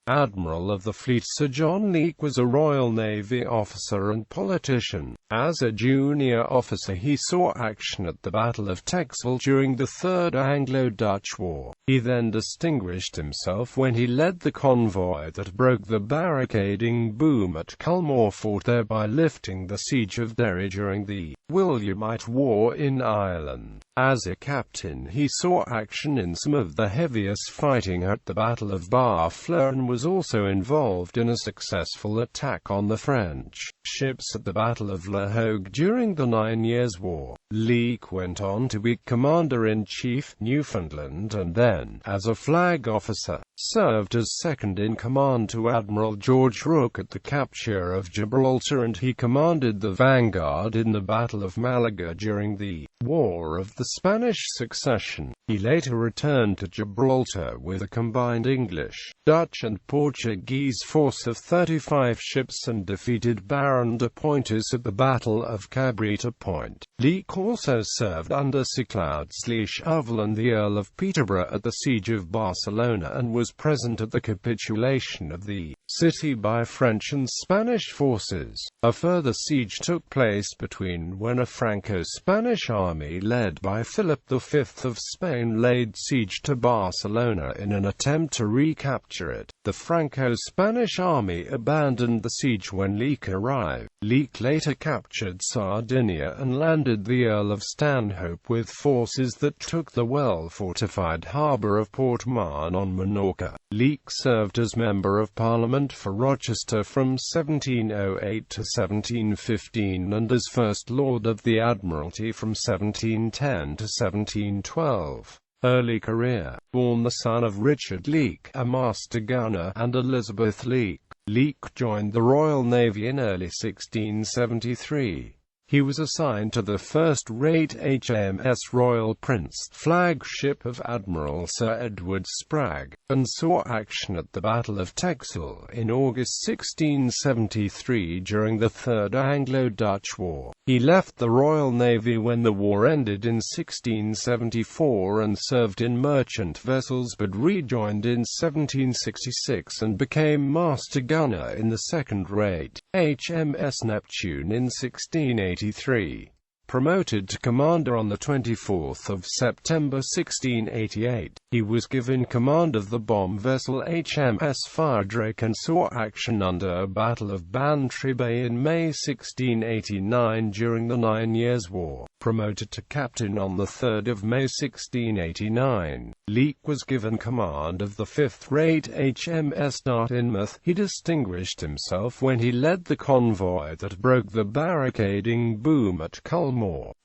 Admiral of the Fleet Sir John Leake was a Royal Navy officer and politician. As a junior officer he saw action at the Battle of Texel during the Third Anglo-Dutch War. He then distinguished himself when he led the convoy that broke the barricading boom at Culmore Fort, thereby lifting the Siege of Derry during the Williamite War in Ireland. As a captain he saw action in some of the heaviest fighting at the Battle of Barfleur and was also involved in a successful attack on the French ships at the Battle of La Hogue during the 9 Years' War. Leake went on to be Commander-in-Chief, Newfoundland, and then, as a flag officer, served as second-in-command to Admiral George Rooke at the capture of Gibraltar, and he commanded the vanguard in the Battle of Malaga during the War of the Spanish Succession. He later returned to Gibraltar with a combined English, Dutch and Portuguese force of 35 ships and defeated Baron de Pointes at the Battle of Cabrita Point. Leake also served under Sir Cloudesley-Shovel and the Earl of Peterborough at the Siege of Barcelona and was present at the capitulation of the city by French and Spanish forces. A further siege took place between when a Franco-Spanish army led by Philip V of Spain laid siege to Barcelona in an attempt to recapture it. The Franco-Spanish army abandoned the siege when Leake arrived. Leake later captured Sardinia and landed the Earl of Stanhope with forces that took the well-fortified harbour of Port Mahon on Minorca. Leake served as Member of Parliament for Rochester from 1708 to 1715 and as First Lord of the Admiralty from 1710 to 1712. Early career. Born the son of Richard Leake, a master gunner, and Elizabeth Leake. Leake joined the Royal Navy in early 1673. He was assigned to the first-rate HMS Royal Prince, flagship of Admiral Sir Edward Spragg, and saw action at the Battle of Texel in August 1673 during the Third Anglo-Dutch War. He left the Royal Navy when the war ended in 1674 and served in merchant vessels but rejoined in 1766 and became master gunner in the second-rate HMS Neptune in 1683. Promoted to commander on 24 September 1688, he was given command of the bomb vessel HMS Firedrake and saw action under a Battle of Bantry Bay in May 1689 during the 9 Years' War. Promoted to captain on 3 May 1689, Leake was given command of the fifth-rate HMS Dartmouth. He distinguished himself when he led the convoy that broke the barricading boom at Culmore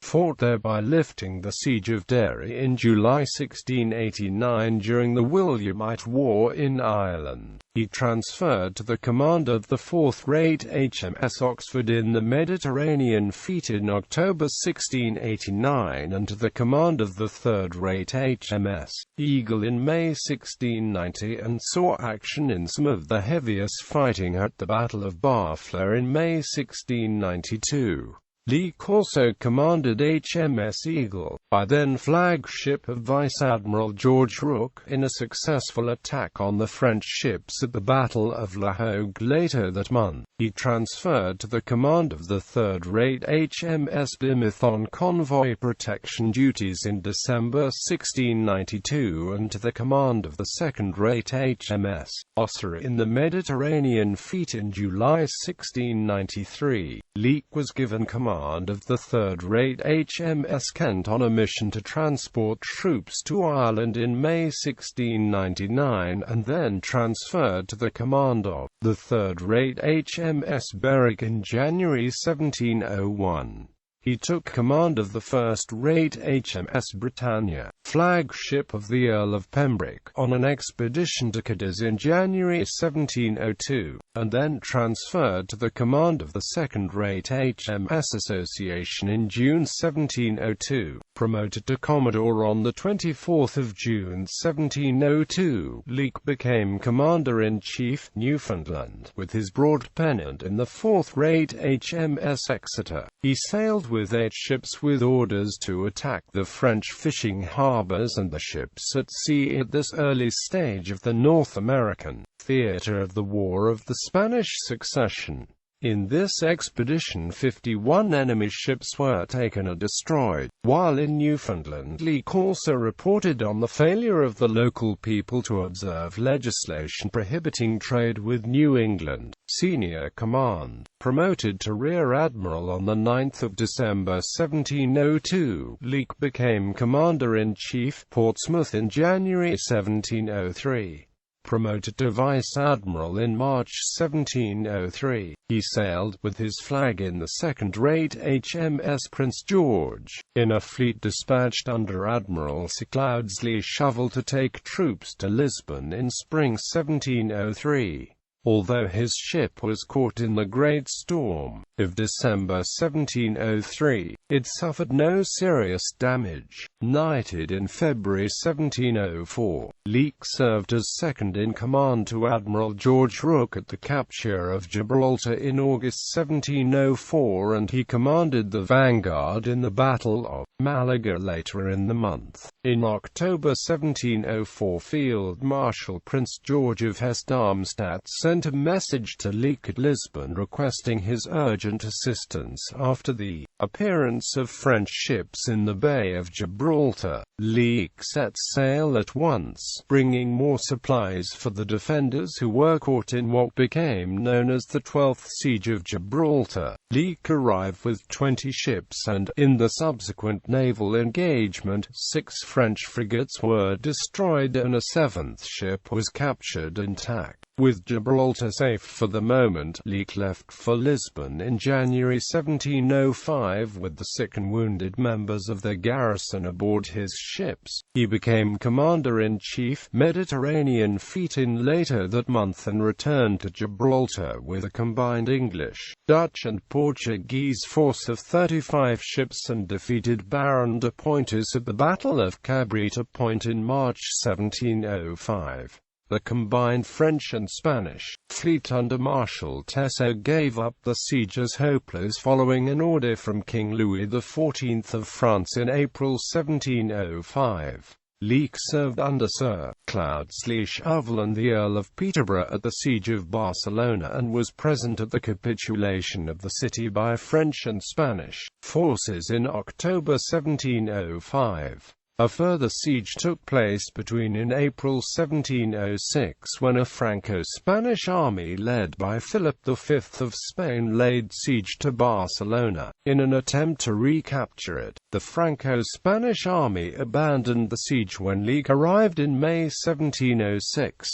Fort, thereby lifting the Siege of Derry in July 1689 during the Williamite War in Ireland. He transferred to the command of the fourth-rate HMS Oxford in the Mediterranean Fleet in October 1689 and to the command of the third-rate HMS Eagle in May 1690 and saw action in some of the heaviest fighting at the Battle of Barfleur in May 1692. Leake also commanded HMS Eagle, by then flagship of Vice Admiral George Rooke, in a successful attack on the French ships at the Battle of La Hogue later that month. He transferred to the command of the third-rate HMS Plymouth on convoy protection duties in December 1692 and to the command of the second-rate HMS Ossory in the Mediterranean Fleet in July 1693. Leake was given command of the third-rate HMS Kent on a mission to transport troops to Ireland in May 1699 and then transferred to the command of the third-rate HMS Berwick in January 1701. He took command of the first-rate HMS Britannia, flagship of the Earl of Pembroke, on an expedition to Cadiz in January 1702, and then transferred to the command of the second-rate HMS Association in June 1702. Promoted to Commodore on 24 June 1702, Leake became Commander-in-Chief, Newfoundland, with his broad pennant in the fourth-rate HMS Exeter. He sailed with 8 ships with orders to attack the French fishing harbors and the ships at sea at this early stage of the North American theater of the War of the Spanish Succession. In this expedition 51 enemy ships were taken or destroyed, while in Newfoundland Leake also reported on the failure of the local people to observe legislation prohibiting trade with New England. Senior command. Promoted to Rear Admiral on 9 December 1702, Leake became Commander-in-Chief, Portsmouth in January 1703. Promoted to Vice Admiral in March 1703, he sailed with his flag in the second-rate HMS Prince George, in a fleet dispatched under Admiral Sir Cloudesley Shovel to take troops to Lisbon in spring 1703. Although his ship was caught in the Great Storm of December 1703, it suffered no serious damage. Knighted in February 1704, Leake served as second-in-command to Admiral George Rooke at the capture of Gibraltar in August 1704, and he commanded the vanguard in the Battle of Malaga later in the month. In October 1704, Field Marshal Prince George of Hesse-Darmstadt sent a message to Leake at Lisbon requesting his urgent assistance after the appearance of French ships in the Bay of Gibraltar. Leake set sail at once, bringing more supplies for the defenders who were caught in what became known as the 12th Siege of Gibraltar. Leake arrived with 20 ships and, in the subsequent naval engagement, 6 French frigates were destroyed and a 7th ship was captured intact. With Gibraltar safe for the moment, Leake left for Lisbon in January 1705 with the sick and wounded members of the garrison aboard his ships. He became Commander-in-Chief, Mediterranean Fleet in later that month and returned to Gibraltar with a combined English, Dutch and Portuguese force of 35 ships and defeated Baron de Pointes at the Battle of Cabrita Point in March 1705. The combined French and Spanish fleet under Marshal Teyssot gave up the siege as hopeless following an order from King Louis XIV of France in April 1705. Leake served under Sir Cloudesley Shovel and the Earl of Peterborough at the Siege of Barcelona and was present at the capitulation of the city by French and Spanish forces in October 1705. A further siege took place in April 1706 when a Franco-Spanish army led by Philip V of Spain laid siege to Barcelona. In an attempt to recapture it, the Franco-Spanish army abandoned the siege when Leake arrived in May 1706.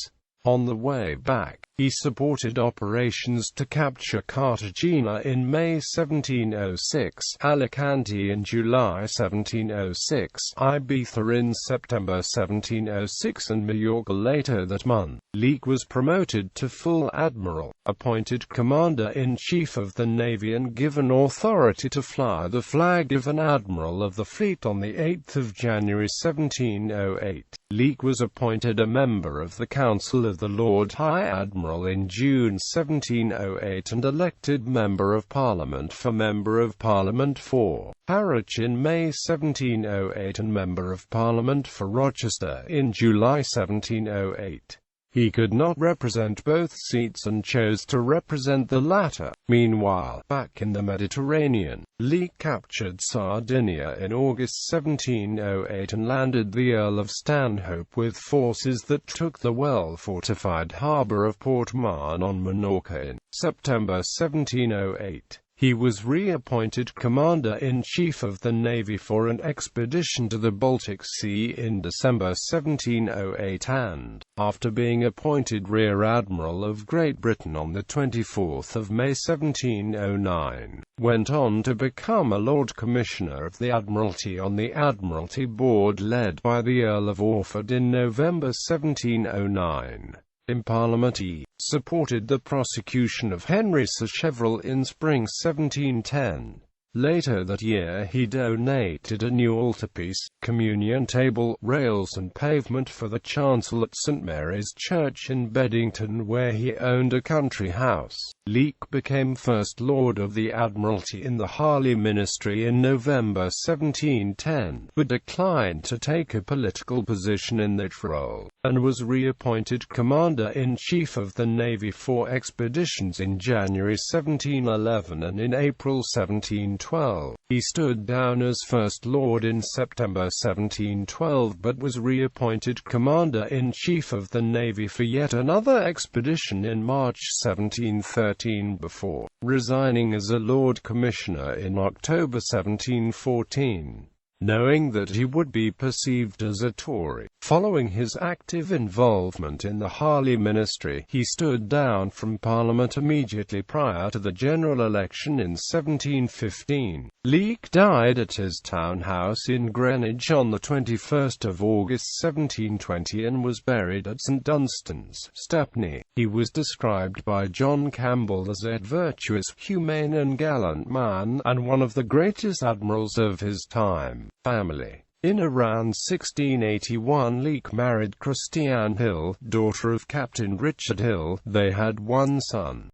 On the way back, he supported operations to capture Cartagena in May 1706, Alicante in July 1706, Ibiza in September 1706 and Majorca later that month. Leake was promoted to full admiral, appointed Commander-in-Chief of the Navy and given authority to fly the flag of an admiral of the fleet on 8 January 1708. Leake was appointed a member of the Council of the Lord High Admiral in June 1708 and elected Member of Parliament for Member of Parliament for Harwich in May 1708 and Member of Parliament for Rochester in July 1708. He could not represent both seats and chose to represent the latter. Meanwhile, back in the Mediterranean, Leake captured Sardinia in August 1708 and landed the Earl of Stanhope with forces that took the well-fortified harbour of Port Mahon on Minorca in September 1708. He was reappointed Commander-in-Chief of the Navy for an expedition to the Baltic Sea in December 1708 and, after being appointed Rear Admiral of Great Britain on 24 May 1709, went on to become a Lord Commissioner of the Admiralty on the Admiralty Board led by the Earl of Orford in November 1709. In Parliament he supported the prosecution of Henry Sacheverell in spring 1710. Later that year he donated a new altarpiece, communion table, rails and pavement for the chancel at St Mary's Church in Beddington, where he owned a country house. Leake became First Lord of the Admiralty in the Harley Ministry in November 1710, but declined to take a political position in that role, and was reappointed Commander-in-Chief of the Navy for expeditions in January 1711 and in April 1712. He stood down as First Lord in September 1712 but was reappointed Commander-in-Chief of the Navy for yet another expedition in March 1713 before resigning as a Lord Commissioner in October 1714. Knowing that he would be perceived as a Tory. Following his active involvement in the Harley Ministry, he stood down from Parliament immediately prior to the general election in 1715. Leake died at his town house in Greenwich on the 21st of August 1720 and was buried at St Dunstan's, Stepney. He was described by John Campbell as a virtuous, humane and gallant man, and one of the greatest admirals of his time. Family. In around 1681 Leake married Christiane Hill, daughter of Captain Richard Hill. They had one son.